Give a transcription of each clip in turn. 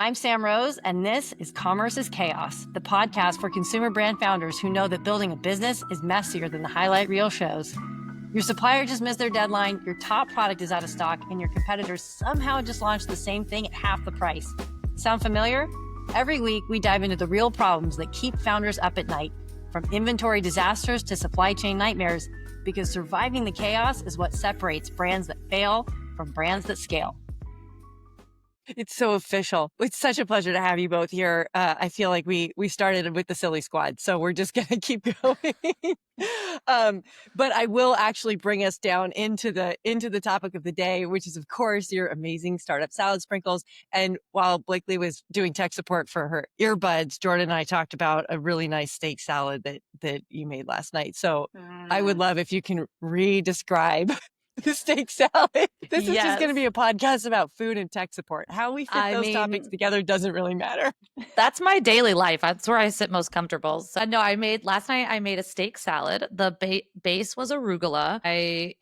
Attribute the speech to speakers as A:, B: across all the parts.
A: I'm Sam Rose, and this is Commerce is Chaos, the podcast for consumer brand founders who know that building a business is messier than the highlight reel shows. Your supplier just missed their deadline, your top product is out of stock, and your competitors somehow just launched the same thing at half the price. Sound familiar? Every week, we dive into the real problems that keep founders up at night, from inventory disasters to supply chain nightmares, because surviving the chaos is what separates brands that fail from brands that scale. It's so official. It's such a pleasure to have you both here. I feel like we started with the silly squad, so we're just going to keep going. But I will actually bring us down into the topic of the day, which is, of course, your amazing startup Saladsprinkles. And while Blakely was doing tech support for her earbuds, Jordan and I talked about a really nice steak salad that you made last night. So I would love if you can re-describe the steak salad. This is just going to be a podcast about food and tech support. How we fit those topics together doesn't really matter.
B: That's my daily life. That's where I sit most comfortable. So no, last night I made a steak salad. The base was arugula.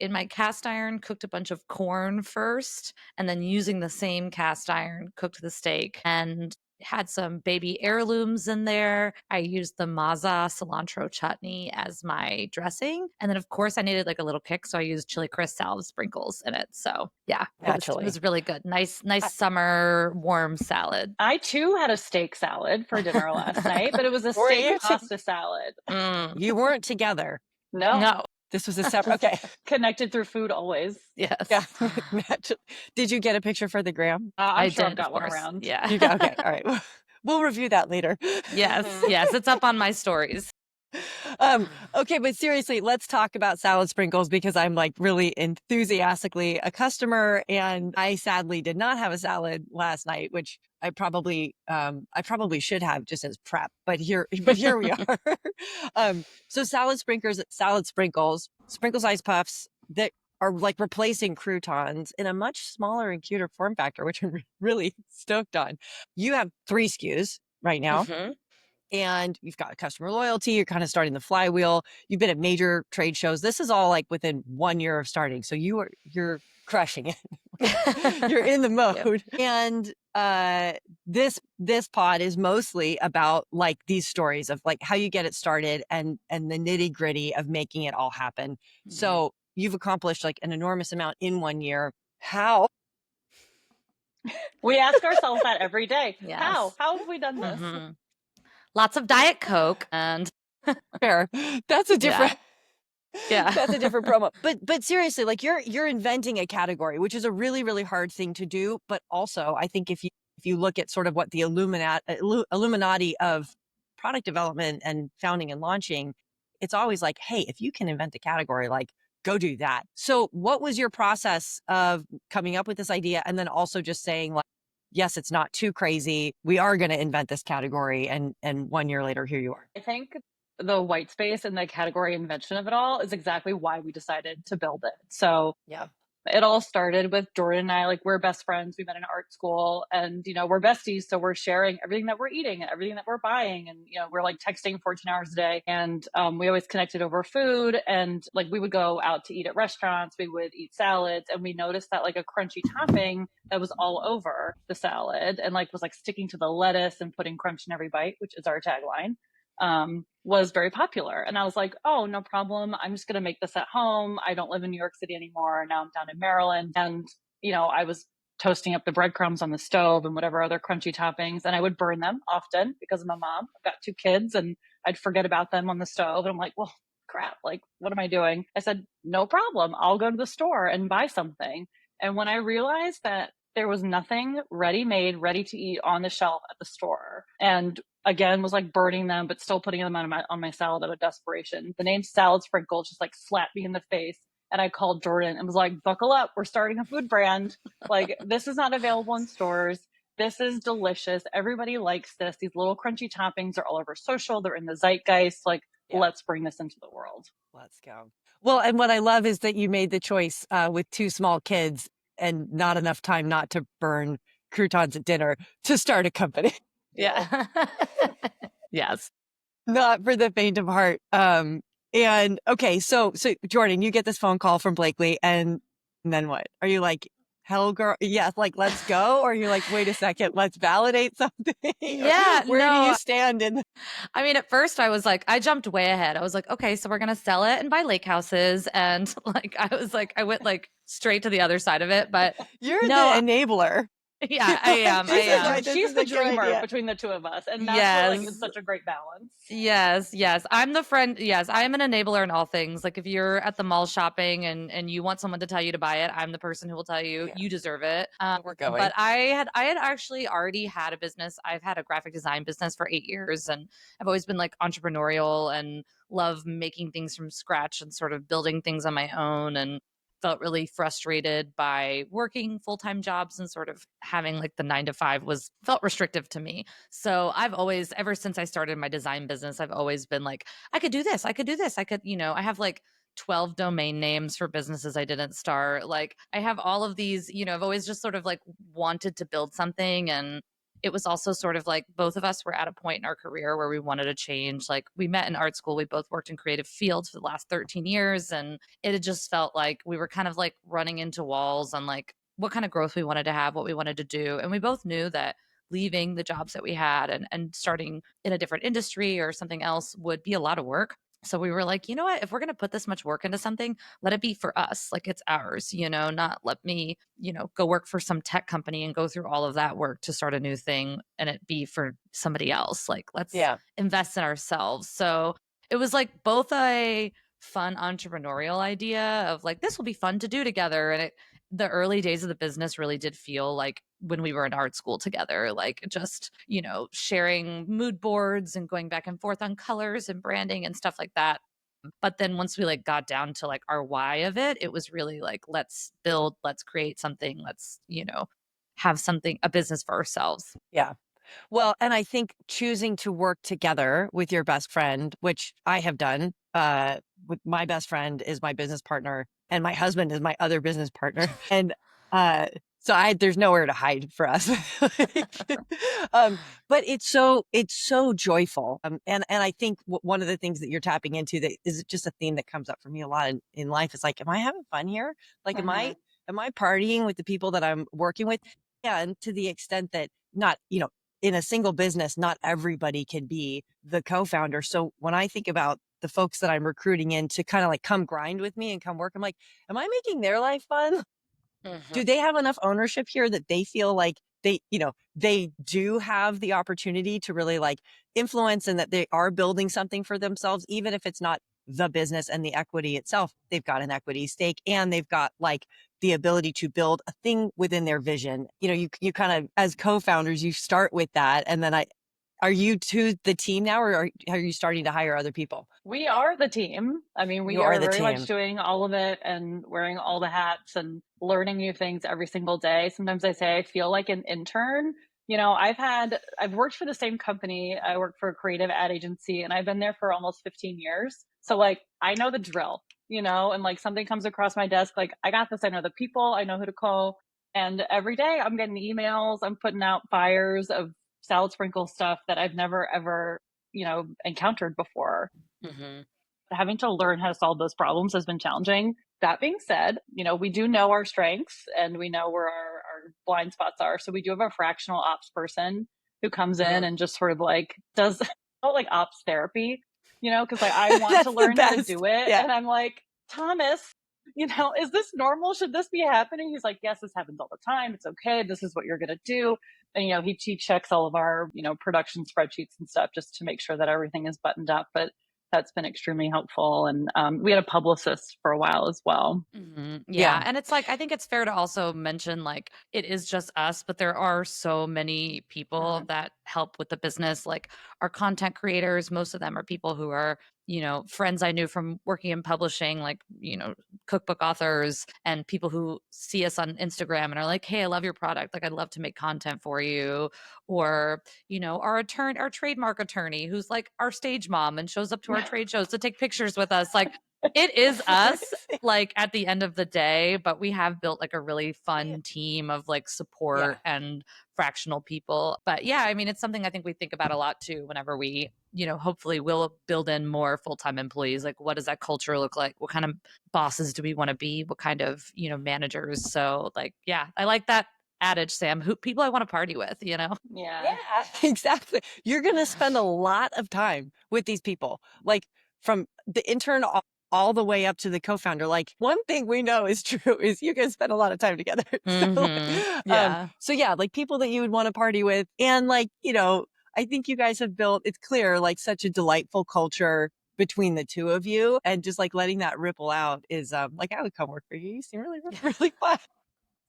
B: In my cast iron, cooked a bunch of corn first, and then using the same cast iron, cooked the steak and had some baby heirlooms in there. I used the maza cilantro chutney as my dressing. And then, of course, I needed like a little kick. So I used chili crisp salad sprinkles in it. So yeah, it was really good. Nice summer warm salad.
C: I too had a steak salad for dinner last night, but it was a steak pasta salad.
A: You weren't together.
C: No.
A: This was a separate, okay.
C: Connected through food always.
B: Yes.
A: Yeah. Did you get a picture for the gram?
C: I'm sure I've got one around.
B: Yeah.
A: Okay. All right. We'll review that later.
B: Yes. It's up on my stories.
A: Okay, but seriously, let's talk about Saladsprinkles because I'm like really enthusiastically a customer, and I sadly did not have a salad last night, which I probably should have just as prep. But here we are. So Saladsprinkles, sprinkle size puffs that are like replacing croutons in a much smaller and cuter form factor, which I'm really stoked on. You have 3 SKUs right now.
B: Mm-hmm.
A: And you've got customer loyalty. You're kind of starting the flywheel. You've been at major trade shows. This is all like within 1 year of starting. So you're crushing it. You're in the mode. Yep. And this pod is mostly about like these stories of like how you get it started and the nitty gritty of making it all happen. Mm-hmm. So you've accomplished like an enormous amount in 1 year. How?
C: We ask ourselves that every day.
B: Yes.
C: How have we done this?
B: Mm-hmm. Lots of Diet Coke and
A: fair. That's a different.
B: Yeah.
A: That's a different promo. But seriously, like you're inventing a category, which is a really, really hard thing to do. But also, I think if you look at sort of what the Illuminati of product development and founding and launching, it's always like, hey, if you can invent a category, like go do that. So what was your process of coming up with this idea? And then also just saying like, yes, it's not too crazy. We are going to invent this category. And 1 year later, here you are.
C: I think the white space and the category invention of it all is exactly why we decided to build it. So yeah, it all started with Jordan and I, like we're best friends. We met in art school and, we're besties. So we're sharing everything that we're eating and everything that we're buying. And, we're like texting 14 hours a day. And we always connected over food. And like we would go out to eat at restaurants. We would eat salads. And we noticed that like a crunchy topping that was all over the salad and like was like sticking to the lettuce and putting crunch in every bite, which is our tagline, was very popular. And I was like, oh, no problem. I'm just going to make this at home. I don't live in New York City anymore. Now I'm down in Maryland. And, I was toasting up the breadcrumbs on the stove and whatever other crunchy toppings. And I would burn them often because I'm a mom. I've got 2 kids and I'd forget about them on the stove. And I'm like, well, crap, like, what am I doing? I said, no problem. I'll go to the store and buy something. And when I realized that there was nothing ready-made, ready to eat on the shelf at the store, and again was like burning them, but still putting them on my salad out of desperation, the name Saladsprinkles just like slapped me in the face. And I called Jordan and was like, buckle up, we're starting a food brand. Like, this is not available in stores. This is delicious. Everybody likes this. These little crunchy toppings are all over social. They're in the zeitgeist. Like, let's bring this into the world.
A: Let's go. Well, and what I love is that you made the choice with 2 small kids and not enough time not to burn croutons at dinner to start a company.
B: Yeah. Yes.
A: Not for the faint of heart. And okay, so Jordan, you get this phone call from Blakely, and then what? Are you like, hell girl, yes, like, let's go? Or you're like, wait a second, let's validate something?
B: Yeah,
A: Where do you
B: no.
A: stand in?
B: I mean, at first I was like, I jumped way ahead. I was like, okay, so we're going to sell it and buy lake houses. And like, I went like straight to the other side of it. But
A: You're the
B: no,
A: enabler.
B: yeah, I am. I am.
C: She's the dreamer between the two of us. And that's what like is such a great balance.
B: Yes. I'm the friend. Yes, I am an enabler in all things. Like if you're at the mall shopping and you want someone to tell you to buy it, I'm the person who will tell you you deserve it.
A: We're going.
B: But I had actually already had a business. I've had a graphic design business for 8 years, and I've always been like entrepreneurial and love making things from scratch and sort of building things on my own, and felt really frustrated by working full-time jobs, and sort of having like the 9 to 5 felt restrictive to me. So I've always, ever since I started my design business, I've always been like, I could do this. I could do this. I could, I have like 12 domain names for businesses I didn't start. Like I have all of these, I've always just sort of like wanted to build something. And it was also sort of like both of us were at a point in our career where we wanted to change. Like we met in art school. We both worked in creative fields for the last 13 years. And it had just felt like we were kind of like running into walls on like what kind of growth we wanted to have, what we wanted to do. And we both knew that leaving the jobs that we had and starting in a different industry or something else would be a lot of work. So we were like, you know what, if we're going to put this much work into something, let it be for us. Like it's ours, not let me, go work for some tech company and go through all of that work to start a new thing and it be for somebody else. Like let's invest in ourselves. So it was like both a fun entrepreneurial idea of like, this will be fun to do together. And the early days of the business really did feel like when we were in art school together, like just, sharing mood boards and going back and forth on colors and branding and stuff like that. But then once we like got down to like our why of it, it was really like, let's build, let's create something, let's, have something, a business for ourselves.
A: Yeah. Well, and I think choosing to work together with your best friend, which I have done, with my best friend is my business partner and my husband is my other business partner. And, so there's nowhere to hide for us. But it's so joyful. And I think one of the things that you're tapping into that is just a theme that comes up for me a lot in life is like, am I having fun here? Like, am I partying with the people that I'm working with? Yeah. And to the extent that not, in a single business, not everybody can be the co-founder. So when I think about the folks that I'm recruiting in to kind of like come grind with me and come work, I'm like, am I making their life fun? Do they have enough ownership here that they feel like they do have the opportunity to really like influence and that they are building something for themselves, even if it's not the business and the equity itself? They've got an equity stake and they've got like the ability to build a thing within their vision. You kind of, as co-founders, you start with that. And then are you to the team now, or are you starting to hire other people?
C: We are the team. I mean, we are very much doing all of it and wearing all the hats and learning new things every single day. Sometimes I say I feel like an intern. I've worked for the same company. I work for a creative ad agency and I've been there for almost 15 years. So like, I know the drill, and like something comes across my desk, like I got this, I know the people, I know who to call. And every day I'm getting emails, I'm putting out fires of Saladsprinkles stuff that I've never, ever, encountered before. Having to learn how to solve those problems has been challenging. That being said, we do know our strengths and we know where our blind spots are. So we do have a fractional ops person who comes in and just sort of like does like ops therapy, because like I want to learn how to do it. Yeah. And I'm like, Thomas, is this normal? Should this be happening? He's like, yes, this happens all the time. It's okay. This is what you're going to do. And, he checks all of our, production spreadsheets and stuff just to make sure that everything is buttoned up. But that's been extremely helpful. And we had a publicist for a while as well.
B: Yeah. And it's like, I think it's fair to also mention like it is just us, but there are so many people that help with the business. Like our content creators, most of them are people who are, friends I knew from working in publishing, like, cookbook authors and people who see us on Instagram and are like, hey, I love your product. Like, I'd love to make content for you. Or, our trademark attorney who's like our stage mom and shows up to our trade shows to take pictures with us. Like, it is us, like, at the end of the day, but we have built like a really fun team of like support and fractional people. But yeah, I mean, it's something I think we think about a lot too whenever we, hopefully we'll build in more full-time employees. Like, what does that culture look like? What kind of bosses do we want to be? What kind of, managers? So like, yeah, I like that adage, Sam. Who people I want to party with,
C: Yeah,
D: exactly. You're going to spend a lot of time with these people, like from the intern all the way up to the co-founder. Like, one thing we know is true is you guys spend a lot of time together. So yeah, like people that you would want to party with. And like, I think you guys have built, it's clear, like such a delightful culture between the two of you, and just like letting that ripple out is like, I would come work for you. You seem really, really fun.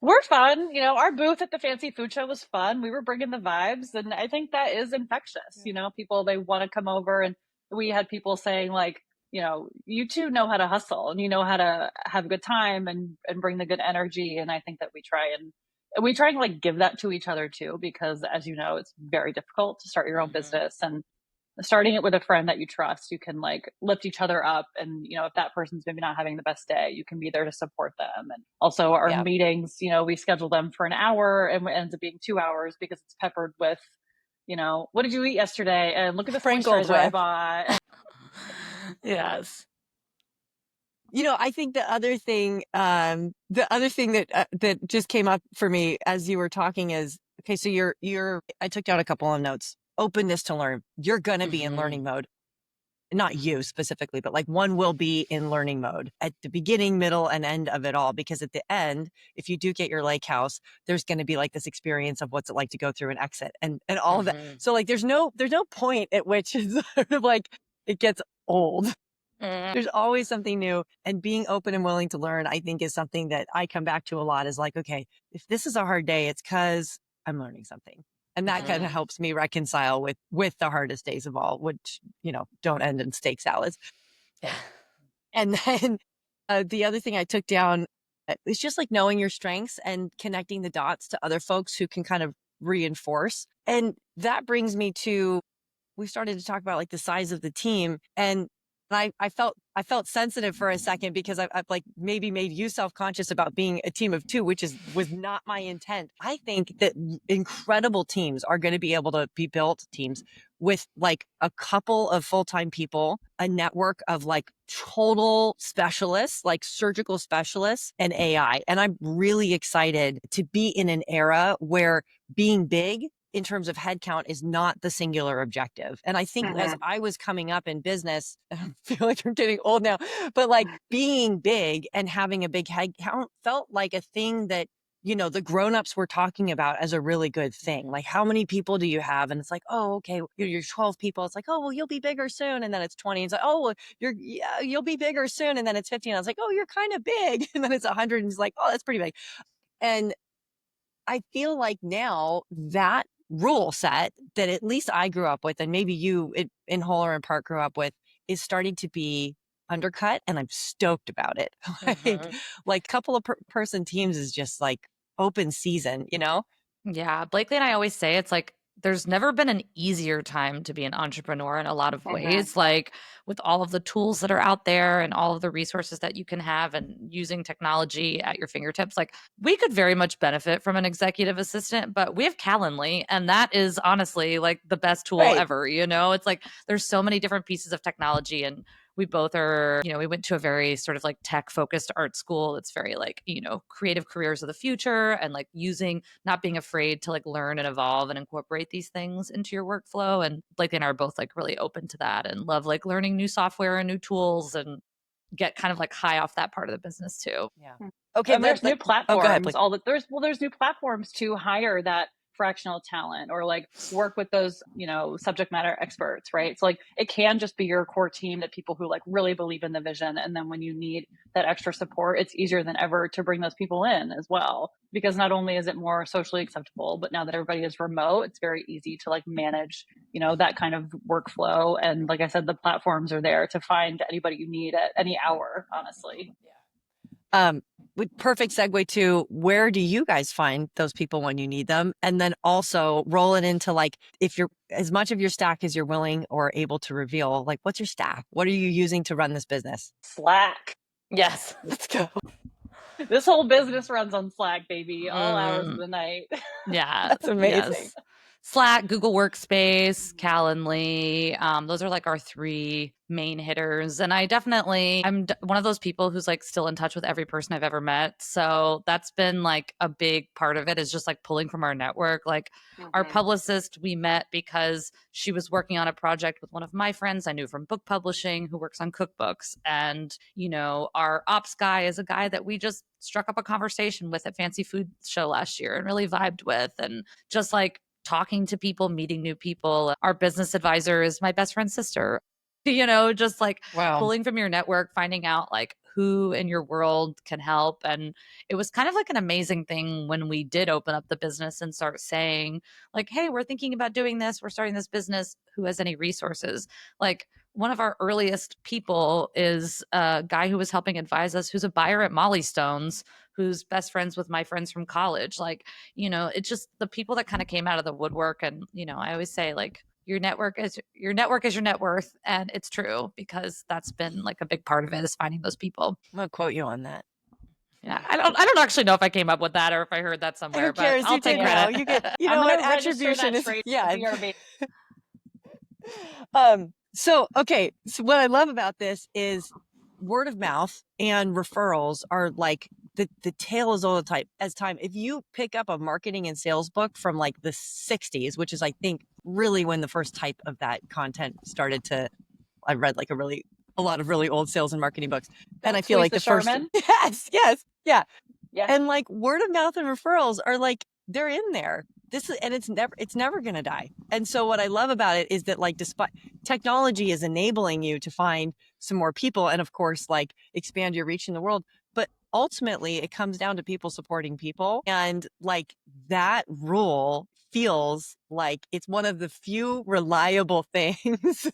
C: We're fun. Our booth at the fancy food show was fun. We were bringing the vibes, and I think that is infectious. People, they want to come over, and we had people saying like, you two know how to hustle and you know how to have a good time and bring the good energy. And I think that we try and like give that to each other too, because as you know, it's very difficult to start your own business, and starting it with a friend that you trust, you can like lift each other up. And, if that person's maybe not having the best day, you can be there to support them. And also our meetings, we schedule them for an hour, and it ends up being 2 hours because it's peppered with, what did you eat yesterday? And look at the moisturizer I bought.
B: Yes.
D: I think the other thing that just came up for me as you were talking is, okay, so I took down a couple of notes. Openness to learn. You're going to be in learning mode. Not you specifically, but like one will be in learning mode at the beginning, middle, and end of it all. Because at the end, if you do get your lake house, there's going to be like this experience of what's it like to go through an exit and all of that. So like, there's no point at which it's sort of like it gets old. There's always something new, and being open and willing to learn, I think, is something that I come back to a lot. Is like, okay, if this is a hard day, it's because I'm learning something. And that kind of helps me reconcile with the hardest days of all, which, don't end in steak salads.
B: Yeah.
D: And then the other thing I took down is just like knowing your strengths and connecting the dots to other folks who can kind of reinforce. And that brings me to, we started to talk about like the size of the team, and I felt sensitive for a second because I've like maybe made you self-conscious about being a team of two, which was not my intent. I think that incredible teams are going to be able to be built, teams with like a couple of full-time people, a network of like total specialists, like surgical specialists, and AI. And I'm really excited to be in an era where being big in terms of headcount is not the singular objective. And I think as I was coming up in business, I feel like I'm getting old now, but like being big and having a big headcount felt like a thing that, the grownups were talking about as a really good thing. Like, how many people do you have? And it's like, oh, okay, you're 12 people. It's like, oh, well, you'll be bigger soon. And then it's 20. It's like, oh, well, you'll be bigger soon. And then it's 15. I was like, oh, you're kind of big. And then it's 100. And it's like, oh, that's pretty big. And I feel like now that rule set that at least I grew up with, and maybe you in whole or in part grew up with, is starting to be undercut, and I'm stoked about it. Like couple of person teams is just like open season,
B: Yeah. Blakely and I always say it's like there's never been an easier time to be an entrepreneur in a lot of ways. Like with all of the tools that are out there and all of the resources that you can have and using technology at your fingertips, like we could very much benefit from an executive assistant, but we have Calendly, and that is honestly like the best tool ever. It's like there's so many different pieces of technology, and we both are, we went to a very sort of like tech focused art school. It's very like, creative careers of the future, and like not being afraid to like learn and evolve and incorporate these things into your workflow. And Blake and I are both like really open to that and love like learning new software and new tools and get kind of like high off that part of the business too.
D: Yeah. Okay.
C: And there's new platforms. There's new platforms to hire that fractional talent or like work with those, subject matter experts, right? So like it can just be your core team, that people who like really believe in the vision. And then when you need that extra support, it's easier than ever to bring those people in as well. Because not only is it more socially acceptable, but now that everybody is remote, it's very easy to like manage, that kind of workflow. And like I said, the platforms are there to find anybody you need at any hour, honestly.
D: With perfect segue to, where do you guys find those people when you need them? And then also roll it into like, if you're as much of your stack as you're willing or able to reveal, like what's your stack? What are you using to run this business?
C: Slack.
B: Yes.
D: Let's go.
C: This whole business runs on Slack, baby, all hours of the night.
B: Yeah.
D: That's amazing.
B: Yes. Slack, Google Workspace, Calendly. Those are like our three main hitters. And I'm one of those people who's like still in touch with every person I've ever met. So that's been like a big part of it, is just like pulling from our network. Like our publicist, we met because she was working on a project with one of my friends I knew from book publishing who works on cookbooks. And, our ops guy is a guy that we just struck up a conversation with at Fancy Food Show last year and really vibed with. And just like talking to people, meeting new people. Our business advisor is my best friend's sister. Just like pulling from your network, finding out like who in your world can help. And it was kind of like an amazing thing when we did open up the business and start saying like, hey, we're thinking about doing this. We're starting this business. Who has any resources? Like one of our earliest people is a guy who was helping advise us, who's a buyer at Molly Stone's, who's best friends with my friends from college. Like, it's just the people that kind of came out of the woodwork. And, I always say like, your network is your net worth. And it's true, because that's been like a big part of it, is finding those people.
D: I'm going to quote you on that.
B: Yeah. I don't actually know if I came up with that or if I heard that somewhere,
D: Who cares?
B: but I'll take credit.
D: You get, what attribution is. Yeah. So what I love about this is word of mouth and referrals are like the tail is all the time as time. If you pick up a marketing and sales book from like the 60s, which is I think really when the first type of that content started to, I read like a lot of really old sales and marketing books. And I feel like the first, yes. Yeah. And like word of mouth and referrals are like, they're in there. It's never going to die. And so what I love about it is that like, despite technology is enabling you to find some more people and of course, like expand your reach in the world. But ultimately it comes down to people supporting people. And like that rule feels like it's one of the few reliable things.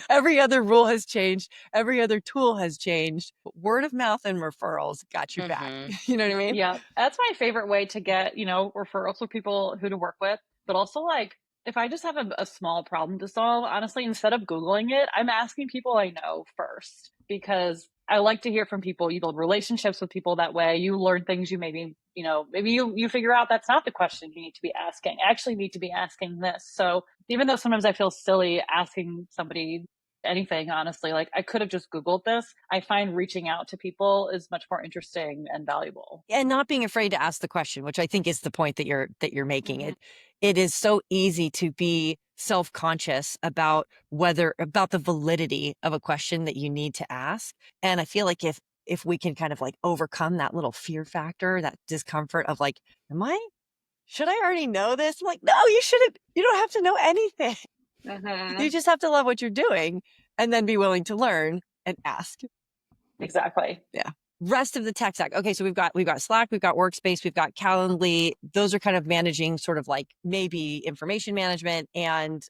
D: Every other rule has changed. Every other tool has changed. Word of mouth and referrals got you back. You know what I mean?
C: Yeah. That's my favorite way to get, referrals for people who to work with. But also like, if I just have a small problem to solve, honestly, instead of Googling it, I'm asking people I know first, because I like to hear from people. You build relationships with people that way. You learn things you maybe you figure out that's not the question you need to be asking. I actually need to be asking this. So even though sometimes I feel silly asking somebody anything, honestly, like I could have just Googled this, I find reaching out to people is much more interesting and valuable.
D: And not being afraid to ask the question, which I think is the point that you're making. It is so easy to be self-conscious about the validity of a question that you need to ask. And I feel like if we can kind of like overcome that little fear factor, that discomfort of like, should I already know this? I'm like, no, you shouldn't. You don't have to know anything. You just have to love what you're doing and then be willing to learn and ask.
C: Exactly.
D: Yeah. Rest of the tech stack. Okay. So we've got Slack, we've got Workspace, we've got Calendly. Those are kind of managing sort of like maybe information management and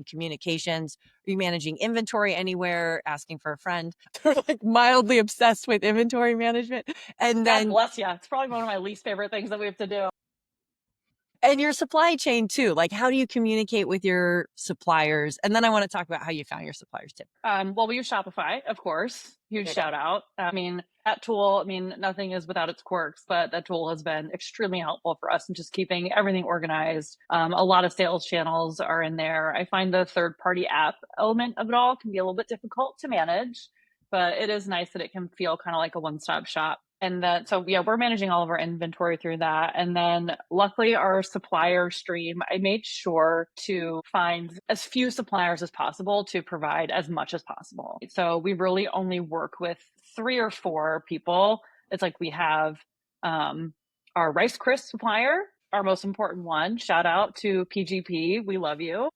D: communications. Are you managing inventory anywhere? Asking for a friend. They're like mildly obsessed with inventory management. And then,
C: God bless you. It's probably one of my least favorite things that we have to do.
D: And your supply chain too. Like, how do you communicate with your suppliers? And then I want to talk about how you found your suppliers too.
C: Well, we use Shopify, of course. Huge shout out. That tool, nothing is without its quirks, but that tool has been extremely helpful for us in just keeping everything organized. A lot of sales channels are in there. I find the third-party app element of it all can be a little bit difficult to manage, but it is nice that it can feel kind of like a one-stop shop. And we're managing all of our inventory through that. And then luckily our supplier stream, I made sure to find as few suppliers as possible to provide as much as possible. So we really only work with 3 or 4 people. It's like we have our Rice Crisp supplier, our most important one. Shout out to PGP. We love you.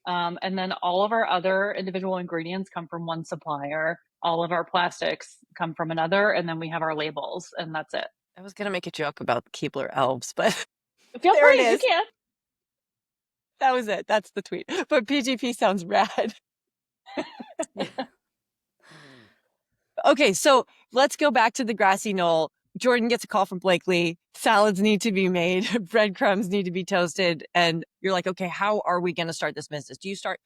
C: And then all of our other individual ingredients come from one supplier. All of our plastics come from another, and then we have our labels, and that's it.
D: I was going to make a joke about Keebler elves, but
C: feel free, you can.
D: That was it. That's the tweet. But PGP sounds rad. Okay, so let's go back to the grassy knoll. Jordan gets a call from Blakely. Salads need to be made. Breadcrumbs need to be toasted. And you're like, okay, how are we going to start this business? Did you start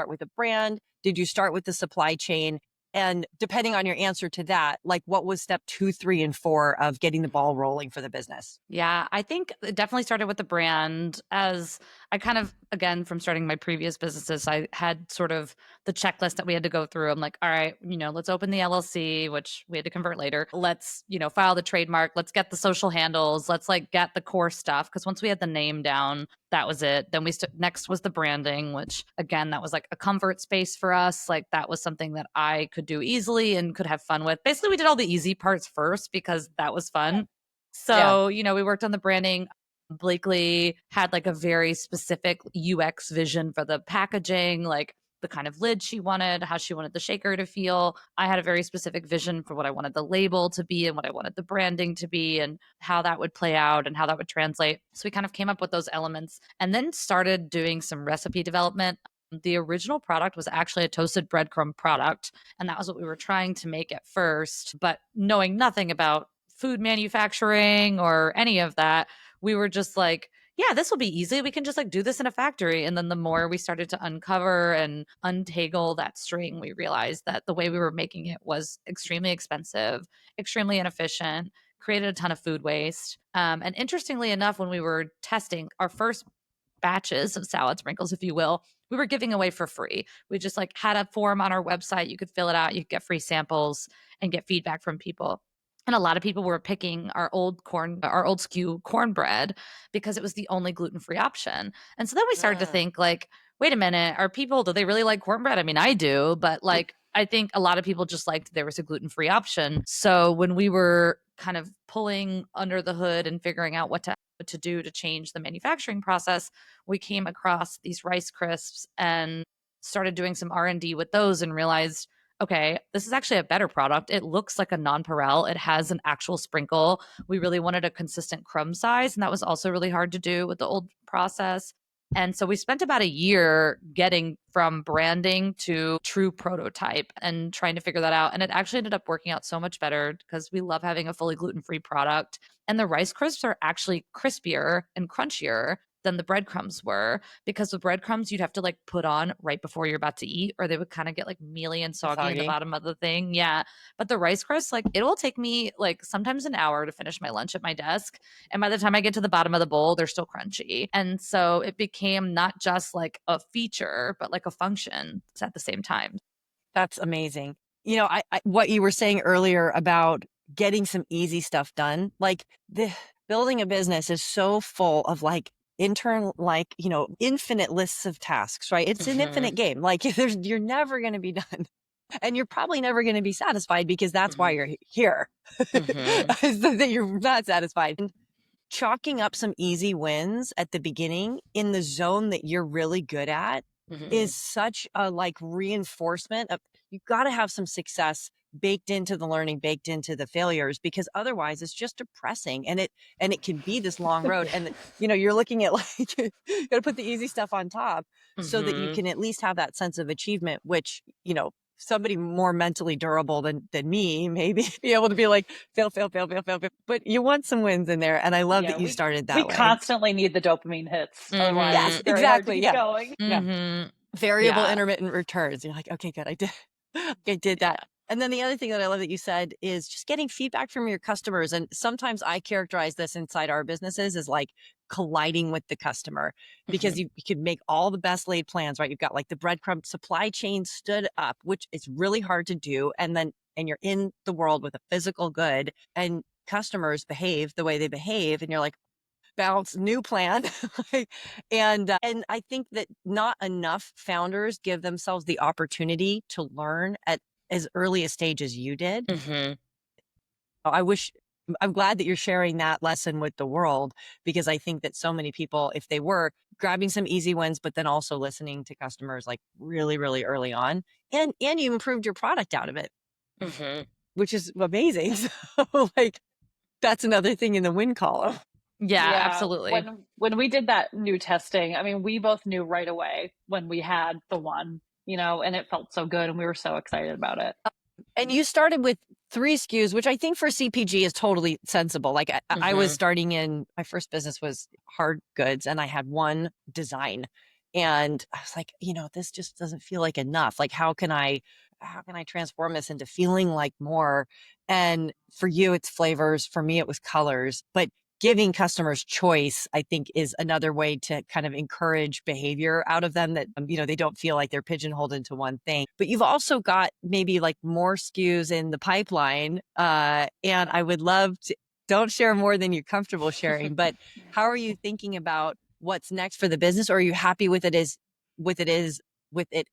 D: with a brand? Did you start with the supply chain? And depending on your answer to that, like what was step 2, 3, and 4 of getting the ball rolling for the business?
B: Yeah, I think it definitely started with the brand. As I kind of, again, from starting my previous businesses, I had sort of the checklist that we had to go through. I'm like, all right, let's open the LLC, which we had to convert later. Let's, file the trademark. Let's get the social handles. Let's like get the core stuff. Cause once we had the name down, that was it. Then next was the branding, which again, that was like a comfort space for us. Like that was something that I could do easily and could have fun with. Basically, we did all the easy parts first because that was fun. So, we worked on the branding. Blakely had like a very specific UX vision for the packaging, like the kind of lid she wanted, how she wanted the shaker to feel. I had a very specific vision for what I wanted the label to be and what I wanted the branding to be and how that would play out and how that would translate. So we kind of came up with those elements and then started doing some recipe development. The original product was actually a toasted breadcrumb product, and that was what we were trying to make at first. But knowing nothing about food manufacturing or any of that, we were just like, yeah, this will be easy. We can just like do this in a factory. And then the more we started to uncover and untangle that string, we realized that the way we were making it was extremely expensive, extremely inefficient, created a ton of food waste. And interestingly enough, when we were testing our first batches of salad sprinkles, if you will, we were giving away for free. We just like had a form on our website. You could fill it out. You could get free samples and get feedback from people. And a lot of people were picking our old SKU cornbread because it was the only gluten-free option. And so then we started to think like, wait a minute, do they really like cornbread? I mean, I do, but like, I think a lot of people just liked there was a gluten-free option. So when we were kind of pulling under the hood and figuring out what to do to change the manufacturing process, we came across these Rice Crisps and started doing some R&D with those and realized, okay, this is actually a better product. It looks like a nonpareil. It has an actual sprinkle. We really wanted a consistent crumb size, and that was also really hard to do with the old process. And so we spent about a year getting from branding to true prototype and trying to figure that out. And it actually ended up working out so much better because we love having a fully gluten-free product. And the Rice Crisps are actually crispier and crunchier than the breadcrumbs were, because the breadcrumbs you'd have to like put on right before you're about to eat, or they would kind of get like mealy and soggy in the bottom of the thing. Yeah. But the Rice Crisps, like it will take me like sometimes an hour to finish my lunch at my desk. And by the time I get to the bottom of the bowl, they're still crunchy. And so it became not just like a feature, but like a function at the same time.
D: That's amazing. I what you were saying earlier about getting some easy stuff done, like building a business is so full of like infinite lists of tasks, right? It's an infinite game. Like you're never going to be done. And you're probably never going to be satisfied because that's why you're here. Is that you're not satisfied. And chalking up some easy wins at the beginning in the zone that you're really good at is such a like reinforcement of, you've got to have some success baked into the learning, baked into the failures, because otherwise it's just depressing and it can be this long road. And you're looking at like, you got to put the easy stuff on top so that you can at least have that sense of achievement, which, somebody more mentally durable than me, maybe be able to be like, fail. But you want some wins in there. And I love that you started that way.
C: We constantly need the dopamine hits. Otherwise,
D: yes, exactly. Yeah.
C: Going.
D: Yeah. Variable intermittent returns. You're like, okay, good. I did that. And then the other thing that I love that you said is just getting feedback from your customers. And sometimes I characterize this inside our businesses as like colliding with the customer, because you could make all the best laid plans, right? You've got like the breadcrumb supply chain stood up, which is really hard to do. And you're in the world with a physical good, and customers behave the way they behave. And you're like, bounce, new plan. And I think that not enough founders give themselves the opportunity to learn at as early a stage as you did. I'm glad that you're sharing that lesson with the world, because I think that so many people, if they were grabbing some easy wins, but then also listening to customers like really, really early on, and you improved your product out of it, which is amazing. So like, that's another thing in the win column.
B: Yeah, absolutely.
C: When we did that new testing, I mean, we both knew right away when we had the one, and it felt so good and we were so excited about it.
D: And you started with 3 SKUs, which I think for CPG is totally sensible. Like I was starting in, my first business was hard goods, and I had one design, and I was like, this just doesn't feel like enough. Like, how can I transform this into feeling like more? And for you, it's flavors. For me, it was colors. But giving customers choice, I think, is another way to kind of encourage behavior out of them that, they don't feel like they're pigeonholed into one thing. But you've also got maybe like more SKUs in the pipeline. And I would love to, don't share more than you're comfortable sharing, but how are you thinking about what's next for the business? Or are you happy with it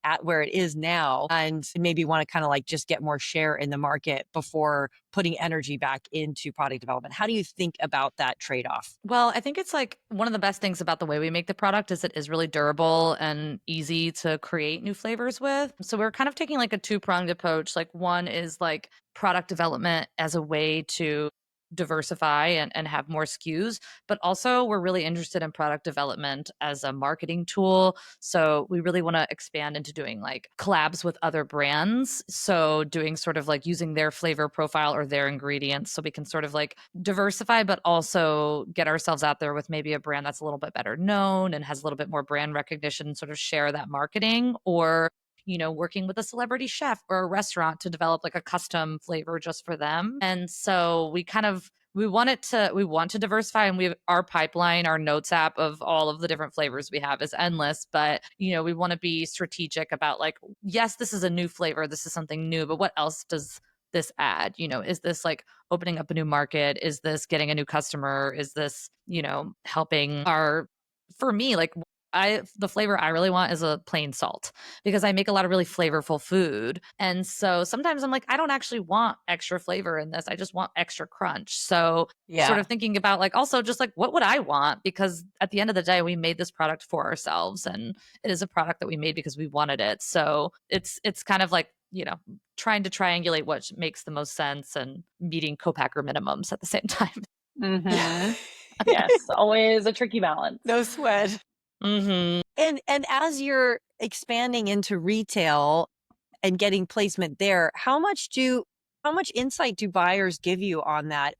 D: at where it is now, and maybe want to kind of like just get more share in the market before putting energy back into product development? How do you think about that trade-off?
B: Well, I think it's like one of the best things about the way we make the product is it is really durable and easy to create new flavors with. So we're kind of taking like a two-pronged approach. Like one is like product development as a way to diversify and have more SKUs, but also we're really interested in product development as a marketing tool. So we really want to expand into doing like collabs with other brands. So doing sort of like using their flavor profile or their ingredients so we can sort of like diversify, but also get ourselves out there with maybe a brand that's a little bit better known and has a little bit more brand recognition and sort of share that marketing, or working with a celebrity chef or a restaurant to develop like a custom flavor just for them. And so we want to diversify, and our pipeline, our notes app of all of the different flavors we have is endless, but we want to be strategic about like, yes, this is a new flavor, this is something new, but what else does this add? Is this like opening up a new market? Is this getting a new customer? Is this, helping for me, like the flavor I really want is a plain salt, because I make a lot of really flavorful food. And so sometimes I'm like, I don't actually want extra flavor in this. I just want extra crunch. So sort of thinking about like, also just like, what would I want? Because at the end of the day, we made this product for ourselves, and it is a product that we made because we wanted it. So it's kind of like, trying to triangulate what makes the most sense and meeting co-packer minimums at the same time.
C: Mm-hmm. Yes, always a tricky balance.
D: No sweat.
B: Mm-hmm.
D: And as you're expanding into retail and getting placement there, how much insight do buyers give you on that?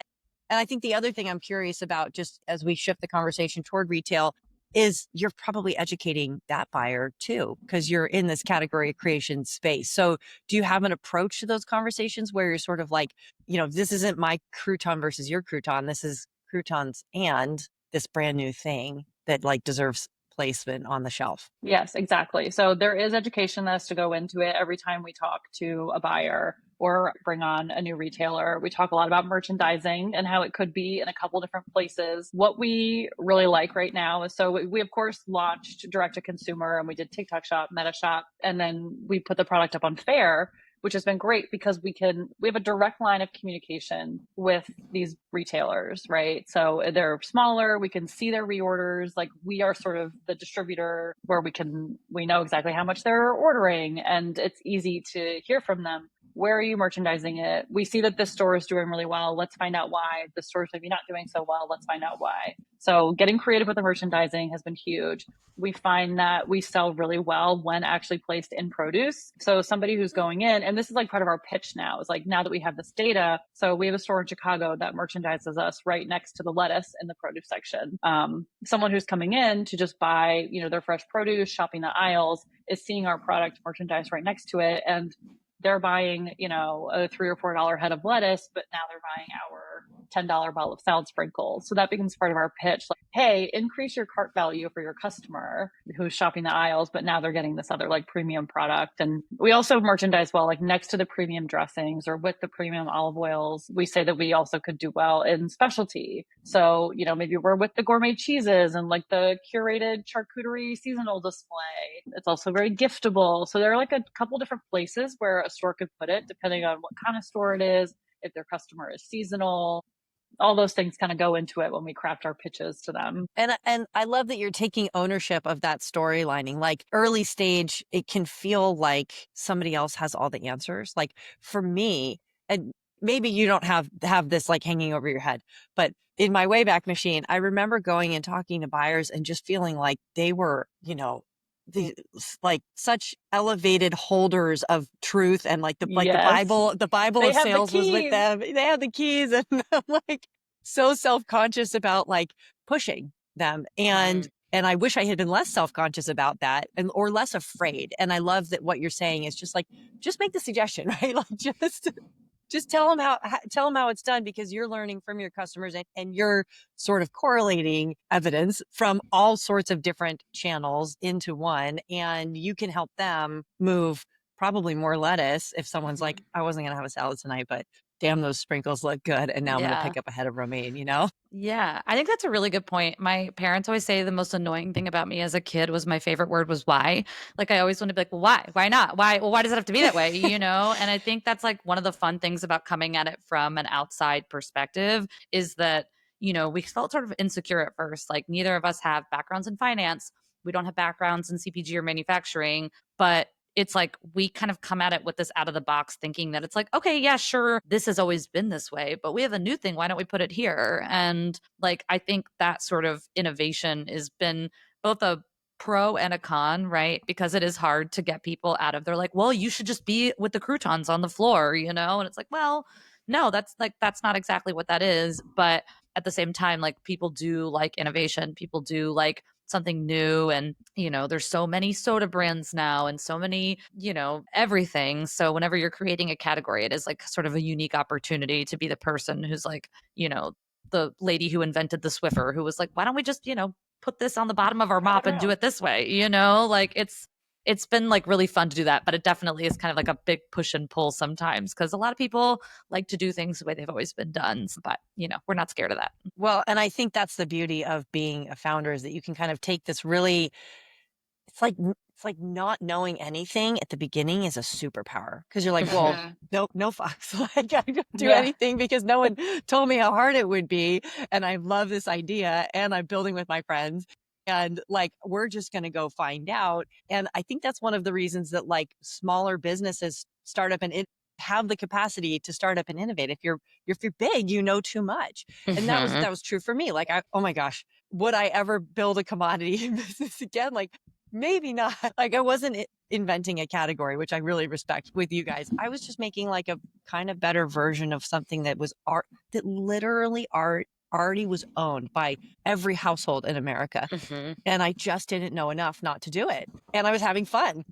D: And I think the other thing I'm curious about, just as we shift the conversation toward retail, is you're probably educating that buyer too, because you're in this category creation space. So do you have an approach to those conversations where you're sort of like, this isn't my crouton versus your crouton, this is croutons and this brand new thing that like deserves placement on the shelf?
C: Yes, exactly. So there is education that has to go into it every time we talk to a buyer or bring on a new retailer. We talk a lot about merchandising and how it could be in a couple different places. What we really like right now is, so we of course launched direct to consumer, and we did TikTok Shop, Meta Shop, and then we put the product up on Faire, which has been great because we have a direct line of communication with these retailers, right? So they're smaller, we can see their reorders. Like, we are sort of the distributor where we know exactly how much they're ordering, and it's easy to hear from them. Where are you merchandising it? We see that this store is doing really well. Let's find out why. The store's maybe not doing so well. Let's find out why. So getting creative with the merchandising has been huge. We find that we sell really well when actually placed in produce. So somebody who's going in, and this is like part of our pitch now, is like, now that we have this data, so we have a store in Chicago that merchandises us right next to the lettuce in the produce section. Someone who's coming in to just buy, their fresh produce, shopping the aisles, is seeing our product merchandised right next to it, and they're buying, a $3 or $4 head of lettuce, but now they're buying our $10 bottle of Saladsprinkles. So that becomes part of our pitch. Like, hey, increase your cart value for your customer who's shopping the aisles, but now they're getting this other like premium product. And we also merchandise well, like next to the premium dressings or with the premium olive oils. We say that we also could do well in specialty. So, maybe we're with the gourmet cheeses and like the curated charcuterie seasonal display. It's also very giftable. So there are like a couple different places where a store could put it, depending on what kind of store it is, if their customer is seasonal. All those things kind of go into it when we craft our pitches to them.
D: And I love that you're taking ownership of that storylining. Like, early stage, it can feel like somebody else has all the answers. Like, for me, and maybe you don't have this like hanging over your head, but in my Wayback Machine, I remember going and talking to buyers and just feeling like they were, like such elevated holders of truth, and like the Bible of sales was with them. They had the keys, and I'm like so self-conscious about like pushing them. And I wish I had been less self-conscious about that, or less afraid. And I love that what you're saying is just like, just make the suggestion, right? Like, just tell them how it's done, because you're learning from your customers, and you're sort of correlating evidence from all sorts of different channels into one, and you can help them move probably more lettuce if someone's like, I wasn't going to have a salad tonight, but damn, those sprinkles look good. And now I'm going to pick up a head of romaine,
B: Yeah, I think that's a really good point. My parents always say the most annoying thing about me as a kid was my favorite word was why. Like I always want to be like, well, why? Why not? Why? Well, why does it have to be that way? And I think that's like one of the fun things about coming at it from an outside perspective is that, we felt sort of insecure at first. Like neither of us have backgrounds in finance. We don't have backgrounds in CPG or manufacturing, but it's like we kind of come at it with this out of the box thinking that it's like, okay, yeah, sure, this has always been this way, but we have a new thing. Why don't we put it here? And like, I think that sort of innovation has been both a pro and a con, right? Because it is hard to get people out of, they're like, well, you should just be with the croutons on the floor, And it's like, well, no, that's not exactly what that is. But at the same time, like people do like innovation. People do like something new. And, there's so many soda brands now and so many, everything. So whenever you're creating a category, it is like sort of a unique opportunity to be the person who's like, the lady who invented the Swiffer, who was like, why don't we just, put this on the bottom of our mop and do it this way? Like it's been like really fun to do that, but it definitely is kind of like a big push and pull sometimes because a lot of people like to do things the way they've always been done. But, we're not scared of that.
D: Well, and I think that's the beauty of being a founder is that you can kind of take this really, it's like not knowing anything at the beginning is a superpower because you're like, well, no fucks. Like I don't do anything because no one told me how hard it would be. And I love this idea and I'm building with my friends. And like, we're just going to go find out. And I think that's one of the reasons that like smaller businesses start up and have the capacity to start up and innovate. If you're big, you know too much. And that was true for me. Like, oh my gosh, would I ever build a commodity business again? Like, maybe not. Like I wasn't inventing a category, which I really respect with you guys. I was just making like a kind of better version of something that was art, that literally already was owned by every household in America. And I just didn't know enough not to do it. And I was having fun.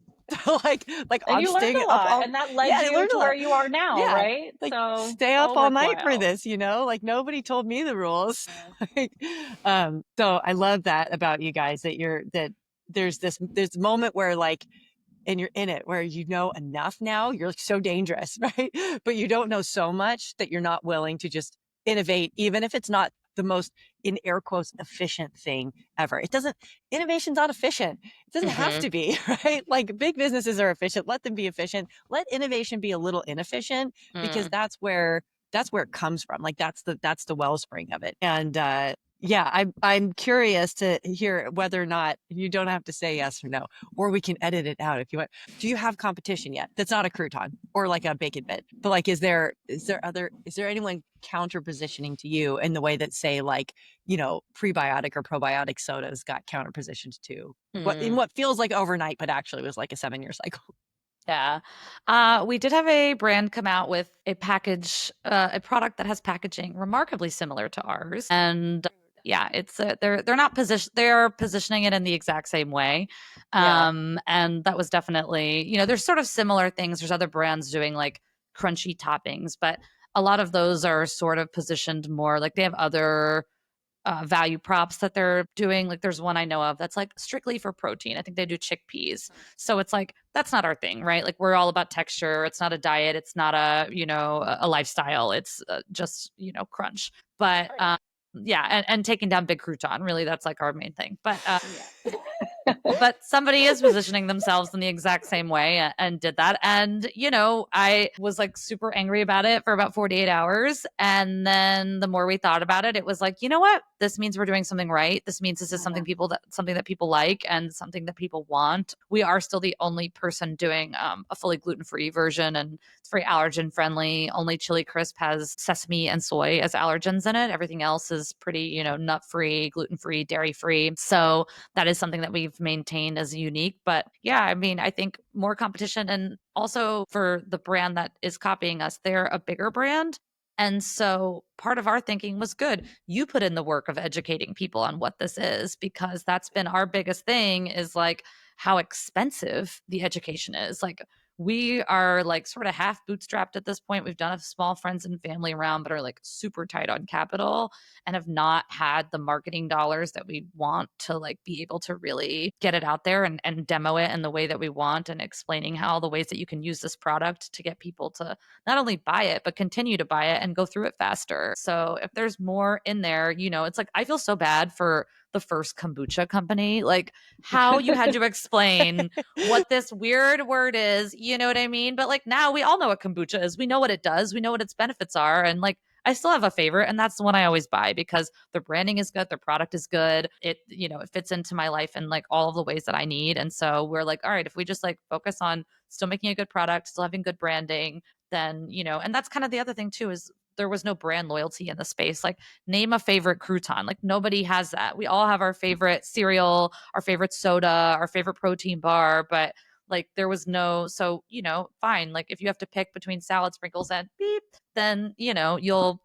D: like
C: and you learned a lot, and that led you to where you are now, right?
D: Like
C: so
D: stay up all night for this, like nobody told me the rules. So I love that about you guys, that there's this moment where like, and you're in it where you know enough now, you're so dangerous, right? But you don't know so much that you're not willing to just innovate, even if it's not the most, in air quotes, efficient thing ever. Innovation's not efficient. It doesn't have to be, right? Like big businesses are efficient. Let them be efficient. Let innovation be a little inefficient because that's where it comes from. Like that's the wellspring of it. And, I'm curious to hear whether or not you don't have to say yes or no, or we can edit it out if you want. Do you have competition yet? That's not a crouton or like a bacon bit, but like, is there anyone counter positioning to you in the way that say like, prebiotic or probiotic sodas got counter positioned to what feels like overnight, but actually was like a 7-year cycle?
B: Yeah. We did have a brand come out with a product that has packaging remarkably similar to ours. And yeah, it's they're positioning it in the exact same way. And that was definitely, there's sort of similar things. There's other brands doing like crunchy toppings, but a lot of those are sort of positioned more like they have other value props that they're doing. Like there's one I know of that's like strictly for protein. I think they do chickpeas. So it's like, that's not our thing, right? Like we're all about texture. It's not a diet. It's not a lifestyle. It's just, crunch. But and taking down big crouton, really, that's like our main thing. But but somebody is positioning themselves in the exact same way and did that. And, I was like super angry about it for about 48 hours. And then the more we thought about it, it was like, you know what? This means we're doing something right. This means this is something that people like and something that people want. We are still the only person doing a fully gluten-free version, and it's very allergen friendly. Only Chili Crisp has sesame and soy as allergens in it. Everything else is pretty, nut-free, gluten-free, dairy-free. So that is something that we've maintained as unique. But yeah, I mean, I think more competition, and also for the brand that is copying us, they're a bigger brand. And so part of our thinking was good. You put in the work of educating people on what this is, because that's been our biggest thing is like how expensive the education is. Like we are like sort of half bootstrapped at this point. We've done a small friends and family round, but are like super tight on capital and have not had the marketing dollars that we want to like be able to really get it out there and demo it in the way that we want, and explaining how the ways that you can use this product to get people to not only buy it, but continue to buy it and go through it faster. So if there's more in there, you know, it's like, I feel so bad for the first kombucha company, like how you had to explain what this weird word is, you know what I mean? But like now we all know what kombucha is. We know what it does. We know what its benefits are. And like, I still have a favorite, and that's the one I always buy because their branding is good, their product is good. It, you know, it fits into my life in like all of the ways that I need. And so we're like, all right, if we just like focus on still making a good product, still having good branding, then, you know, and that's kind of the other thing too, is there was no brand loyalty in the space. Like, name a favorite crouton. Like, nobody has that. We all have our favorite cereal, our favorite soda, our favorite protein bar, but like there was no, so, you know, fine. Like if you have to pick between Saladsprinkles and beep, then, you know, you'll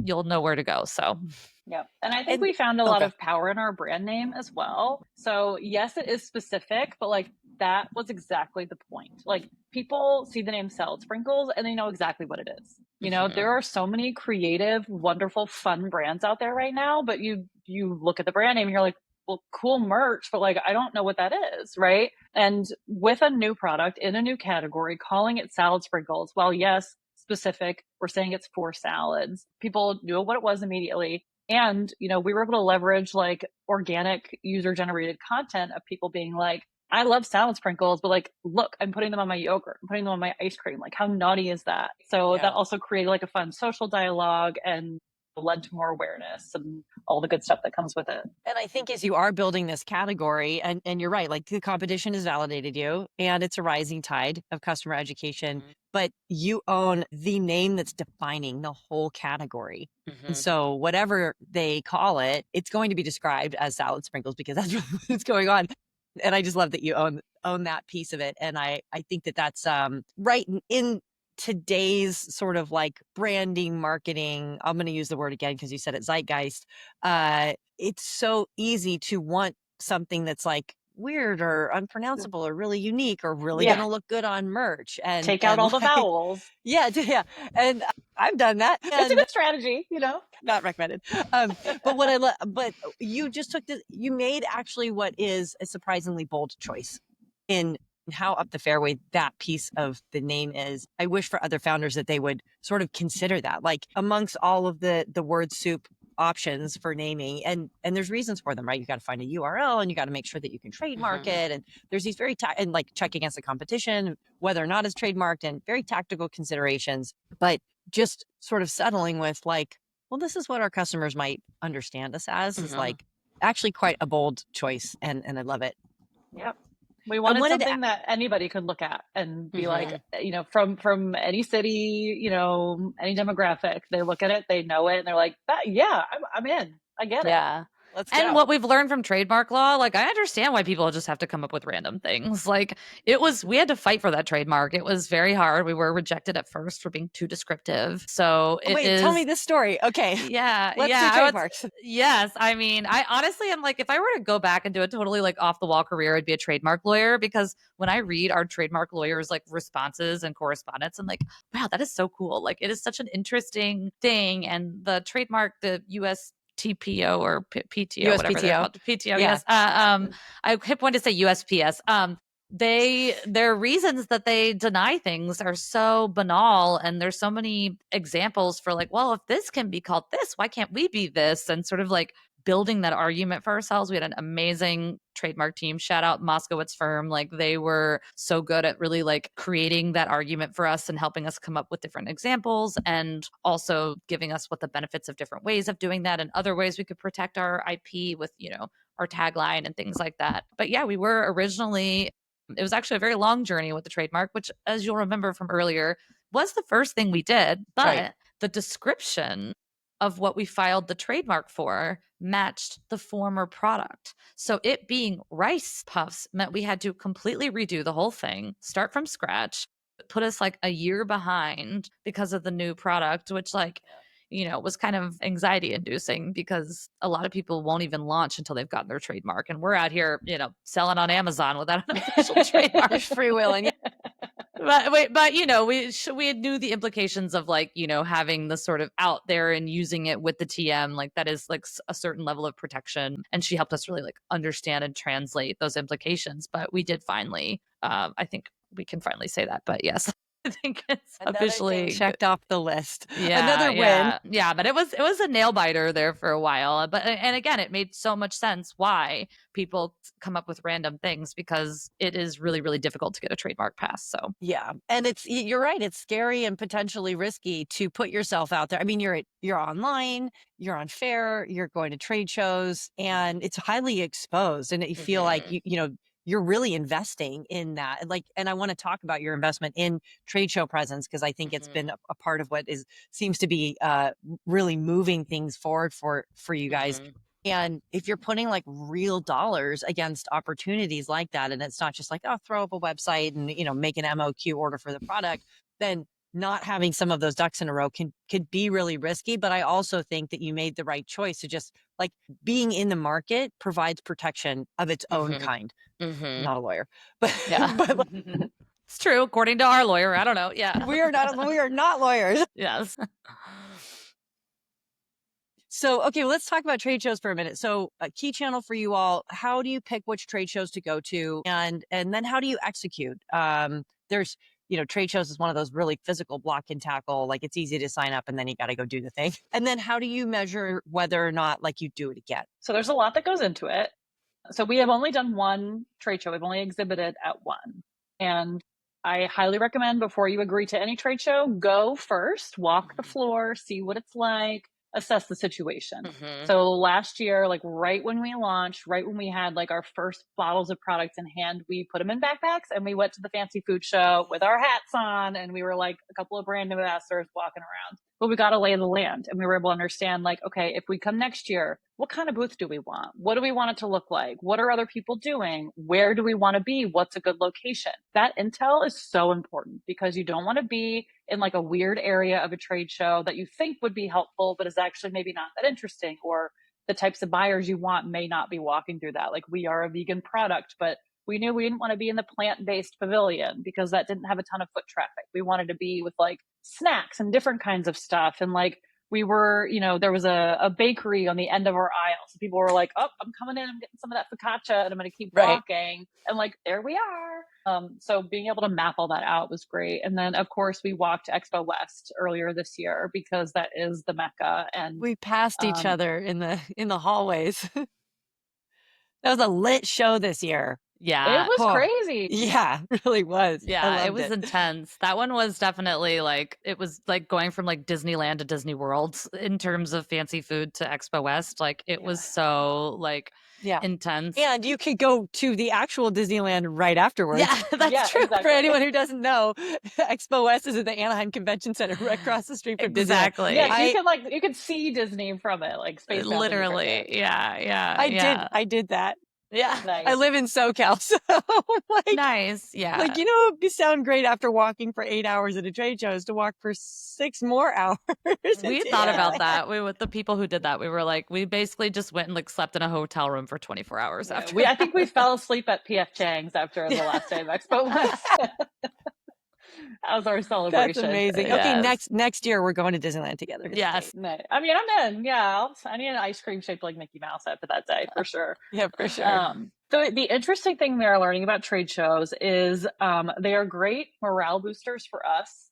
B: know where to go. So
C: yeah. And I think we found a lot of power in our brand name as well. So yes, it is specific, but like that was exactly the point. Like people see the name Saladsprinkles and they know exactly what it is. You know, there are so many creative, wonderful, fun brands out there right now, but you look at the brand name and you're like, well, cool merch, but like, I don't know what that is. Right. And with a new product in a new category, calling it Saladsprinkles, well, yes, specific, we're saying it's for salads. People knew what it was immediately. And, you know, we were able to leverage like organic user generated content of people being like, I love Saladsprinkles, but like, look, I'm putting them on my yogurt, I'm putting them on my ice cream. Like, how naughty is that? So that also created like a fun social dialogue and led to more awareness and all the good stuff that comes with it.
D: And I think as you are building this category, and you're right, like the competition has validated you and it's a rising tide of customer education, but you own the name that's defining the whole category. And so whatever they call it, it's going to be described as Saladsprinkles because that's what's going on. And I just love that you own that piece of it. And I think that that's right in today's sort of like branding, marketing, I'm going to use the word again because you said it, zeitgeist. It's so easy to want something that's like weird or unpronounceable or really unique or really going to look good on merch and
C: take out all the vowels.
D: Yeah. And I've done that.
C: It's a good strategy, you know,
D: not recommended. But but you just you made actually what is a surprisingly bold choice in how up the fairway that piece of the name is. I wish for other founders that they would sort of consider that, like amongst all of the word soup options for naming, and there's reasons for them, right? You got to find a URL and you got to make sure that you can trademark it. And there's these very, and like check against the competition, whether or not it's trademarked, and very tactical considerations, but just sort of settling with like, well, this is what our customers might understand us as is like actually quite a bold choice. And I love it.
C: Yep. We wanted something that anybody could look at and be like, you know, from any city, you know, any demographic, they look at it, they know it, and they're like, yeah, I'm in. I get it.
B: Yeah. Let's go. And what we've learned from trademark law, like I understand why people just have to come up with random things. Like we had to fight for that trademark. It was very hard. We were rejected at first for being too descriptive. So
D: tell me this story. Okay.
B: Yeah.
D: Let's do trademarks.
B: Yes. I mean, I honestly am like, if I were to go back and do a totally like off the wall career, I'd be a trademark lawyer, because when I read our trademark lawyers like responses and correspondence, I'm like, wow, that is so cool. Like it is such an interesting thing. And the trademark, the US TPO or PTO, whatever they're called. PTO, yes. I kept wanting to say USPS. Their reasons that they deny things are so banal, and there's so many examples for like, well, if this can be called this, why can't we be this? And sort of like building that argument for ourselves. We had an amazing trademark team. Shout out Moskowitz firm. Like they were so good at really like creating that argument for us and helping us come up with different examples, and also giving us what the benefits of different ways of doing that and other ways we could protect our IP with, you know, our tagline and things like that. But yeah, we were originally, it was actually a very long journey with the trademark, which, as you'll remember from earlier, was the first thing we did. But the description of what we filed the trademark for matched the former product. So it being rice puffs meant we had to completely redo the whole thing, start from scratch. It put us like a year behind because of the new product, which like, you know, was kind of anxiety inducing because a lot of people won't even launch until they've gotten their trademark. And we're out here, you know, selling on Amazon without an official trademark.
D: Freewheeling.
B: but we knew the implications of like, having the sort of out there and using it with the TM, like that is like a certain level of protection. And she helped us really like understand and translate those implications. But we did finally, I think we can finally say that. But yes, I think it's officially
D: checked off the list.
B: Yeah,
D: another win.
B: Yeah, but it was a nail biter there for a while. But and again, it made so much sense why people come up with random things, because it is really, really difficult to get a trademark pass. So
D: yeah, and you're right. It's scary and potentially risky to put yourself out there. I mean, you're online, you're on fair, you're going to trade shows, and it's highly exposed. And you feel like you're really investing in that. And I want to talk about your investment in trade show presence, because I think it's been a part of what seems to be really moving things forward for you guys. And if you're putting like real dollars against opportunities like that, and it's not just like, oh, throw up a website and, make an MOQ order for the product, then not having some of those ducks in a row could be really risky. But I also think that you made the right choice to just like being in the market provides protection of its own kind. I'm not a lawyer, but
B: yeah,
D: but
B: it's true. According to our lawyer, I don't know. Yeah,
D: we are not lawyers.
B: Yes.
D: So, okay, let's talk about trade shows for a minute. So a key channel for you all, how do you pick which trade shows to go to? And then how do you execute? There's, trade shows is one of those really physical block and tackle, like it's easy to sign up and then you got to go do the thing. And then how do you measure whether or not like you do it again?
C: So there's a lot that goes into it. So we have only done one trade show. We've only exhibited at one. And I highly recommend, before you agree to any trade show, go first, walk the floor, see what it's like, assess the situation. So last year, like right when we launched, right when we had like our first bottles of products in hand, we put them in backpacks and we went to the fancy food show with our hats on, and we were like a couple of brand ambassadors walking around. But we got to lay the land, and we were able to understand like, okay, if we come next year, what kind of booth do we want? What do we want it to look like? What are other people doing? Where do we want to be? What's a good location? That intel is so important, because you don't want to be in like a weird area of a trade show that you think would be helpful, but is actually maybe not that interesting, or the types of buyers you want may not be walking through that. Like, we are a vegan product, but we knew we didn't want to be in the plant-based pavilion because that didn't have a ton of foot traffic. We wanted to be with like snacks and different kinds of stuff. And like, we were, there was a bakery on the end of our aisle. So people were like, oh, I'm coming in, I'm getting some of that focaccia, and I'm going to keep walking. And like, there we are. So being able to map all that out was great. And then of course we walked Expo West earlier this year, because that is the Mecca. And
D: we passed each other in the hallways. That was a lit show this year.
B: Yeah.
C: It was crazy.
D: Yeah, it really was.
B: Yeah, it was intense. That one was definitely like, it was like going from like Disneyland to Disney World in terms of fancy food to Expo West. Like it was so like intense.
D: And you could go to the actual Disneyland right afterwards.
B: Yeah, that's true.
C: Exactly.
D: For anyone who doesn't know, Expo West is at the Anaheim Convention Center right across the street from
B: Exactly.
C: Disneyland. Yeah, you could see Disney from it, like Space Mountain.
B: Literally. Yeah.
D: I did that.
B: Yeah.
C: Nice.
D: I live in SoCal, so like,
B: nice. Yeah.
D: Like, it'd sound great after walking for 8 hours at a trade show is to walk for 6 more hours.
B: We thought about that. With the people who did that, we were like, we basically just went and like slept in a hotel room for 24 hours after.
C: I think we fell asleep at PF Chang's after the last day of Expo West. That was our celebration.
D: That's amazing.
B: Yes.
D: Okay, next year we're going to Disneyland together.
B: Yes.
C: Nice. I mean, I'm in. Yeah, I need an ice cream shaped like Mickey Mouse after that day for sure.
D: Yeah, for sure.
C: So the interesting thing we are learning about trade shows is they are great morale boosters for us